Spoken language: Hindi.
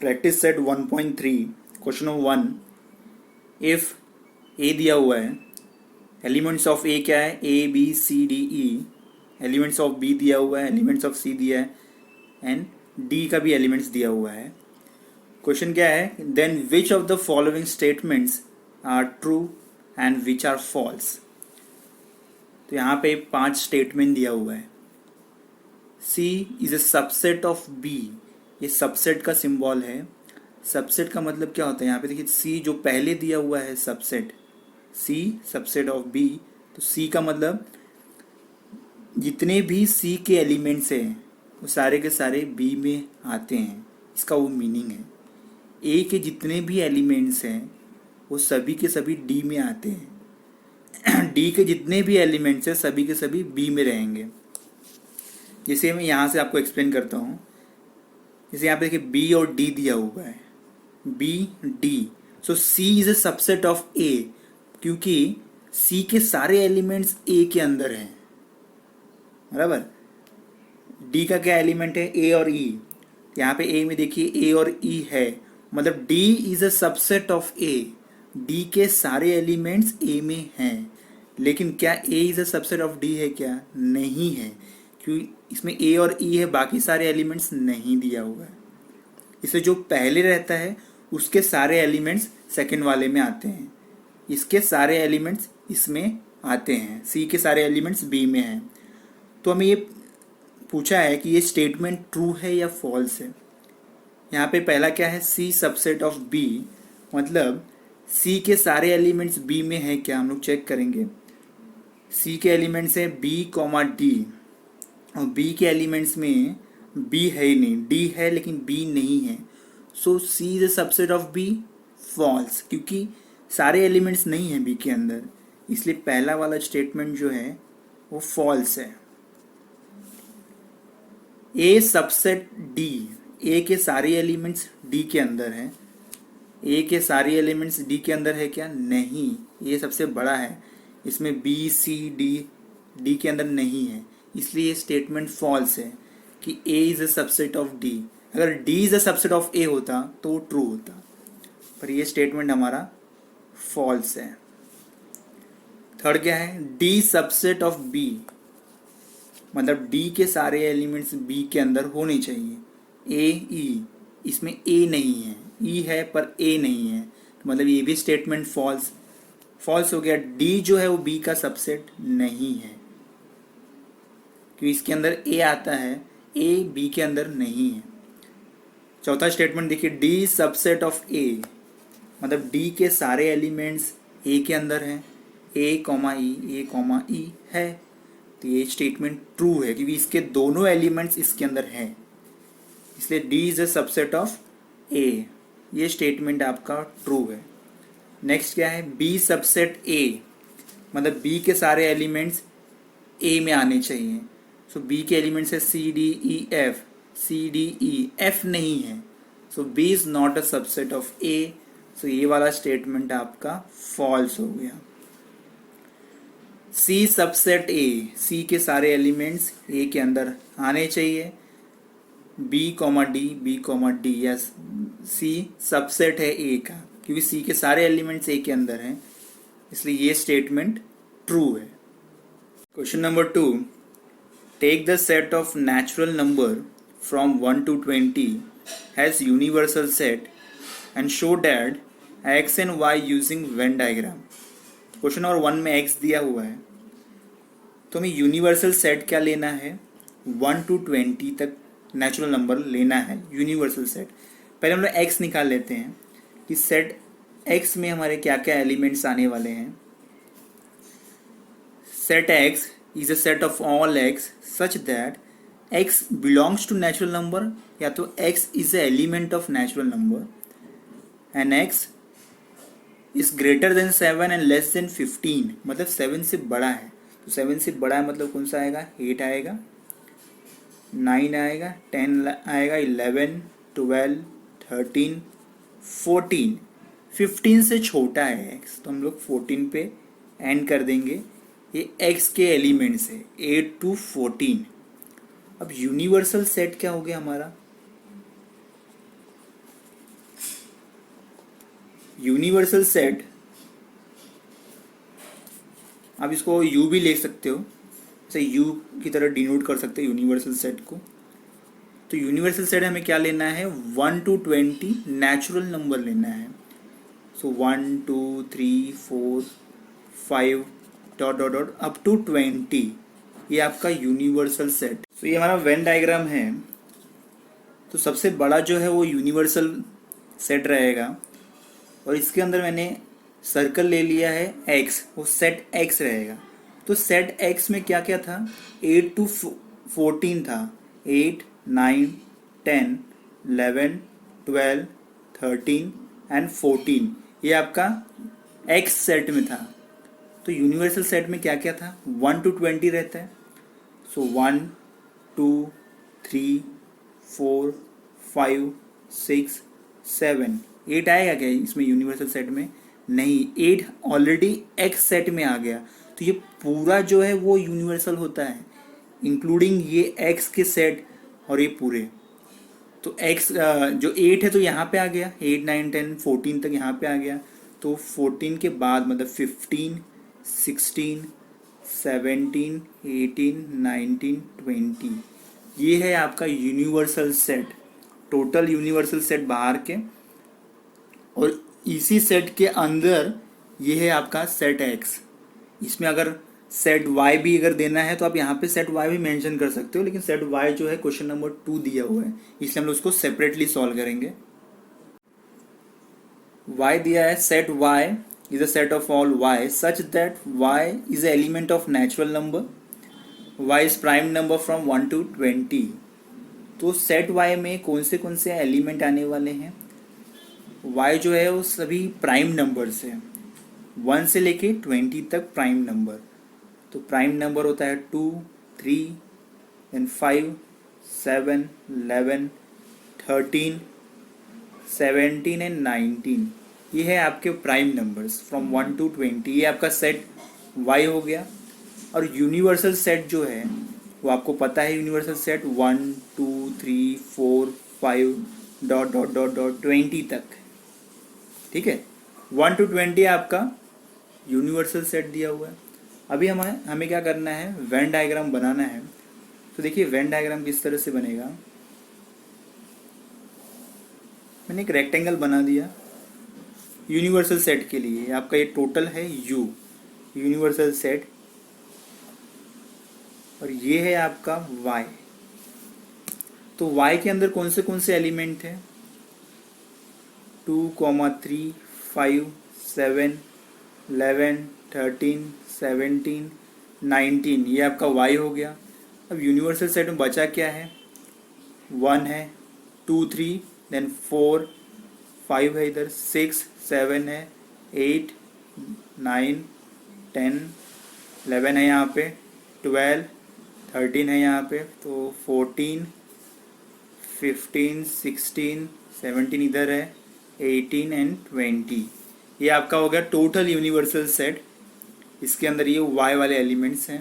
Practice set 1.3 question number 1। If A दिया हुआ है, एलिमेंट्स ऑफ ए क्या है, A B C D E. Elements of B दिया हुआ है, एलिमेंट्स ऑफ सी दिया है, एंड डी का भी एलिमेंट्स दिया हुआ है। क्वेश्चन क्या है, then which of the following statements are true and which are false. तो यहाँ पे 5 स्टेटमेंट दिया हुआ है। C is a subset of B, ये सबसेट का सिंबल है। सबसेट का मतलब क्या होता है, यहाँ पे देखिए सी जो पहले दिया हुआ है subset, C subset of B, तो सी का मतलब जितने भी सी के एलिमेंट्स हैं वो सारे के सारे बी में आते हैं, इसका वो मीनिंग है। ए के जितने भी एलिमेंट्स हैं वो सभी के सभी डी में आते हैं। डी के जितने भी एलिमेंट्स हैं सभी के सभी बी में रहेंगे। जैसे मैं यहाँ से आपको एक्सप्लेन करता हूँ। जैसे यहाँ पे देखिए बी और डी दिया हुआ है, B D, so C is a subset of A, क्योंकि सी के सारे एलिमेंट्स ए के अंदर हैं, बराबर। डी का क्या एलिमेंट है, ए और ई। यहाँ पे ए में देखिए ए और ई है, मतलब D is a subset of A. D के सारे एलिमेंट्स ए में हैं, लेकिन क्या A is a subset of D है, क्या नहीं है, क्योंकि इसमें ए और ई है, बाकी सारे एलिमेंट्स नहीं दिया हुआ है। इसे जो पहले रहता है उसके सारे एलिमेंट्स सेकंड वाले में आते हैं, इसके सारे एलिमेंट्स इसमें आते हैं, सी के सारे एलिमेंट्स बी में हैं। तो हमें ये पूछा है कि ये स्टेटमेंट ट्रू है या फॉल्स है। यहाँ पे पहला क्या है, सी सबसेट ऑफ बी, मतलब सी के सारे एलिमेंट्स बी में है क्या, हम लोग चेक करेंगे। सी के एलिमेंट्स हैं बी कॉमा डी, और बी के एलिमेंट्स में बी है ही नहीं, डी है लेकिन बी नहीं है। So C is a subset of B, false, क्योंकि सारे एलिमेंट्स नहीं हैं बी के अंदर, इसलिए पहला वाला स्टेटमेंट जो है वो फॉल्स है। ए सबसेट डी, ए के सारे एलिमेंट्स डी के अंदर हैं। ए के सारे एलिमेंट्स डी के अंदर है क्या, नहीं, ये सबसे बड़ा है, इसमें बी सी डी डी के अंदर नहीं है, इसलिए ये स्टेटमेंट फॉल्स है कि A is a subset of D. अगर D is a subset of A होता तो वो ट्रू होता, पर ये स्टेटमेंट हमारा फॉल्स है। थर्ड क्या है, डी सबसेट ऑफ बी, मतलब डी के सारे एलिमेंट्स बी के अंदर होने चाहिए। ए ई, इसमें ए नहीं है, ई है पर ए नहीं है, तो मतलब ये भी स्टेटमेंट फॉल्स फॉल्स हो गया। डी जो है वो बी का सबसेट नहीं है, क्योंकि इसके अंदर ए आता है, ए बी के अंदर नहीं है। चौथा स्टेटमेंट देखिए, डी सबसेट ऑफ ए, मतलब डी के सारे एलिमेंट्स ए के अंदर हैं, ए कॉमा ई है, तो ये स्टेटमेंट ट्रू है क्योंकि इसके दोनों एलिमेंट्स इसके अंदर हैं, इसलिए D is a subset of A, ये स्टेटमेंट आपका ट्रू है। नेक्स्ट क्या है, बी सबसेट ए, मतलब बी के सारे एलिमेंट्स ए में आने चाहिए। सो बी के एलिमेंट्स है C D E F, C D E F नहीं है, so B is not a subset of A, सो ये वाला स्टेटमेंट आपका फॉल्स हो गया। सी सबसेट ए, सी के सारे एलिमेंट्स ए के अंदर आने चाहिए। बी कॉमा डी, यस, सी सबसेट है ए का, क्योंकि सी के सारे एलिमेंट्स ए के अंदर हैं, इसलिए ये स्टेटमेंट ट्रू है। Question number 2, take the set of natural number from 1 to 20 has universal set and show that X and Y using Venn diagram. Question number 1 में एक्स दिया हुआ है, तो हमें यूनिवर्सल सेट क्या लेना है, 1 to 20 तक नेचुरल नंबर लेना है, यूनिवर्सल सेट। पहले हम लोग एक्स निकाल लेते हैं कि सेट एक्स में हमारे क्या क्या एलिमेंट्स आने वाले हैं। Set X is a set of all X such that X belongs to natural number, या तो X is a element of natural number, and X is greater than 7 and less than 15, मतलब 7 से बड़ा है। तो 7 से बड़ा है मतलब कौन सा आएगा, 8 आएगा, 9 आएगा, 10 आएगा, 11, 12, 13, 14, 15 से छोटा है x, तो हम लोग 14 पे एंड कर देंगे। ये x के एलिमेंट्स है 8 to 14। अब यूनिवर्सल सेट क्या हो गया हमारा, यूनिवर्सल सेट, आप इसको यू भी ले सकते हो, जैसे यू की तरह डिनोट कर सकते हो यूनिवर्सल सेट को। तो यूनिवर्सल सेट हमें क्या लेना है, 1 to 20 नेचुरल नंबर लेना है। So 1 2 3 4 5 dot dot dot up to 20, ये आपका यूनिवर्सल सेट। तो ये हमारा वेन डायग्राम है। तो सबसे बड़ा जो है वो यूनिवर्सल सेट रहेगा, और इसके अंदर मैंने सर्कल ले लिया है एक्स, वो सेट एक्स रहेगा। तो सेट एक्स में क्या क्या था, 8 to 14 था, 8 9 10 11 12 13 एंड 14, ये आपका एक्स सेट में था। तो यूनिवर्सल सेट में क्या क्या था, 1 to 20 रहता है। सो 1 2 3 4 5 6 7 8 आएगा क्या इसमें यूनिवर्सल सेट में, नहीं, 8 ऑलरेडी एक्स सेट में आ गया। तो ये पूरा जो है वो यूनिवर्सल होता है, इंक्लूडिंग ये एक्स के सेट और ये पूरे। तो एक्स जो 8 है तो यहाँ पे आ गया, 8 9 10 14 तक यहाँ पे आ गया। तो 14 के बाद मतलब 15 16 17 18 19 20, ये है आपका universal set, total universal set बाहर के। और इसी सेट के अंदर ये है आपका सेट एक्स। इसमें अगर सेट वाई भी अगर देना है तो आप यहाँ पे सेट वाई भी मेंशन कर सकते हो, लेकिन सेट वाई जो है क्वेश्चन नंबर 2 दिया हुआ है, इसलिए हम लोग उसको सेपरेटली सॉल्व करेंगे। वाई दिया है, set Y is a set of all Y such that Y is a element of natural number, Y is prime number from 1 to 20। तो सेट वाई में कौन से एलिमेंट आने वाले हैं, वाई जो है वो सभी प्राइम नंबर्स है, 1 से लेके 20 तक प्राइम नंबर। तो प्राइम नंबर होता है 2 3 देन 5 7 11 13 17 एंड 19, ये है आपके प्राइम नंबर्स फ्रॉम 1 to 20। ये आपका सेट वाई हो गया। और यूनिवर्सल सेट जो है वो आपको पता है, universal set 1 2 3 4 5 dot dot dot dot 20 तक, ठीक है। 1 to 20 आपका यूनिवर्सल सेट दिया हुआ है। अभी हमें क्या करना है, वेन डायग्राम बनाना है। तो देखिए वेन डायग्राम किस तरह से बनेगा, मैंने एक रेक्टेंगल बना दिया यूनिवर्सल सेट के लिए। आपका ये टोटल है यू, यूनिवर्सल सेट, और ये है आपका वाई। तो वाई के अंदर कौन से एलिमेंट है, 2 3 5 7 11 13 17 19, ये आपका वाई हो गया। अब यूनिवर्सल सेट में बचा क्या है, 1 है, 2 3 देन 4 5 है, इधर 6 7 है, 8 9 10 11 है यहाँ पे, 12 13 है यहाँ पे, तो 14 15 16 17 इधर है, 18 एंड 20, ये आपका हो गया टोटल यूनिवर्सल सेट। इसके अंदर ये वाई वाले एलिमेंट्स हैं।